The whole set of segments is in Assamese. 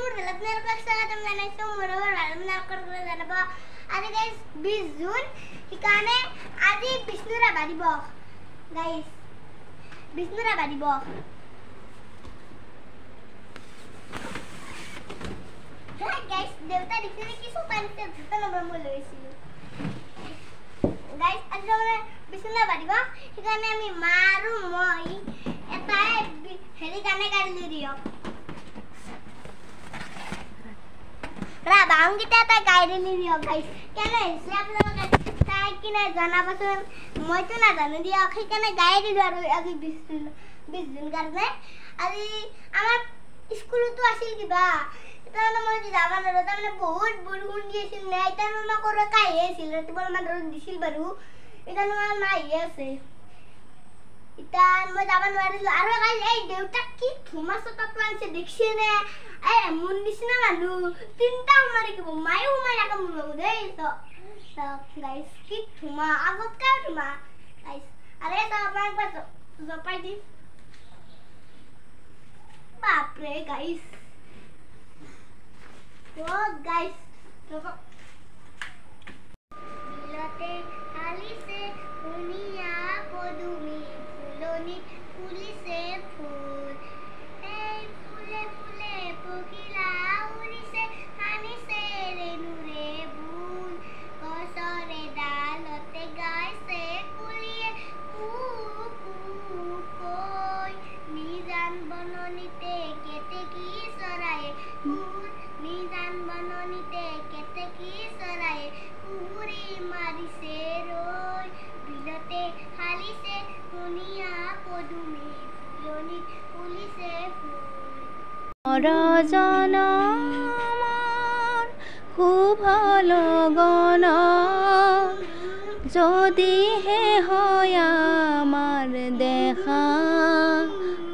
মোৰ বেলেগৰ ক্লাছতে জানাইছো মোৰ আপোনালোকৰ জানাব আজি গাইস 20 জুন হিকানে আজি বিষ্ণুৰা বাদিব গাইস বিষ্ণুৰা বাদিব হ্যাঁ গাইস দেউতা দিছিলে কি সুপানিতে দুটা নম্বৰ মই লৈছিলো গাইস আজি মানে বিষ্ণুৰা বাদিব হিকানে আমি মাৰু মই এটা হেৰি গানে গাইলি দিও Raba, ang kita tayo guide niyo guys. Kaya siya pala tayo kinagana pa sa mo ito na dano di ako kaya guide niyo aro bisun karne. Ari আমার স্কুল তো আসিল কিবা এটা না মই যাবা না রতা মানে বহুত বড়ুন দিছিল না এটা না করে কাই আছিল তোমার মান রদ দিছিল বারু এটা না নাই আছে এটা মই যাবা নোৱাৰিলো আৰু গাইস এই দেউতা কি ধুমাসটা প্লানছে দেখছে না এই মন নিছিনা মানু তিনটা মারি কি মাইও মারা কাম দেই তো গাইস কি ধুমা আগত কা ধুমা গাইস আরে তো আমার পাস জপাই দি বাপ রে গাইস তো গাইস তো দিলতে আলিসে দুনিয়া পদুমি ফুলনি পুলিশে ফুল এই ফুলে ফুলে পকিলা উড়িছে হানিছে রে নুরে বুল কসরে ডালতে গাইছে কুলিয়ে কু কু কই নিজান বননিতে কেতে কি সরায়ে ফুল নিজান বননিতে কেতে কি সরায়ে কুহুরি মারিছে রই বিলতে হালিছে দুনিয়া পদুমি ফুলনি পুলিশে ফুল রজন আমার খুব লগন যদি হে হয় আমার দেখা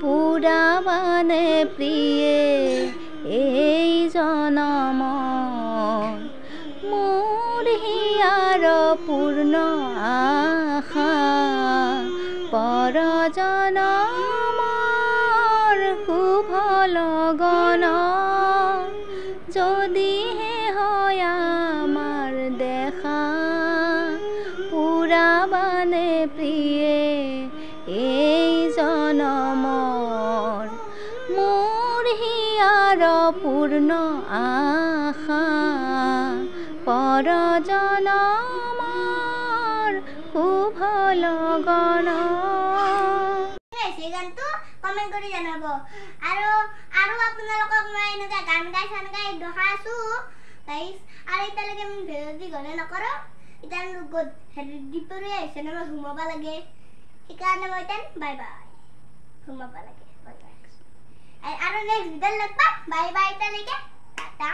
পুরা মানে প্রিয়ে এই জনম মোর হিয়ার পূর্ণ আশা পরজন খুব লগন যদি হে হয় আমার দেখা পুরা মানে প্রিয়ে এই জনমৰ মোৰ হিয়াৰ পূৰ্ণ আশা পৰজনমৰ খুব লগন গানটো কমেন্ট কৰি জানাব আৰু আপোনালোকক মই এনেকা গান গাই দেখাছো গাইস আৰু এতিয়ালৈকে মই ভিডিঅ' দি গলে নকৰো ইতান গড হেৰি দিপৰে আছে না ঘুমাবা লাগে সেইকাৰণে মই ইতান বাই বাই ঘুমাবা লাগে বাই বাই আৰু নেক্সট ভিডিঅ' লগ পাম বাই বাই এতিয়ালৈকে টাটা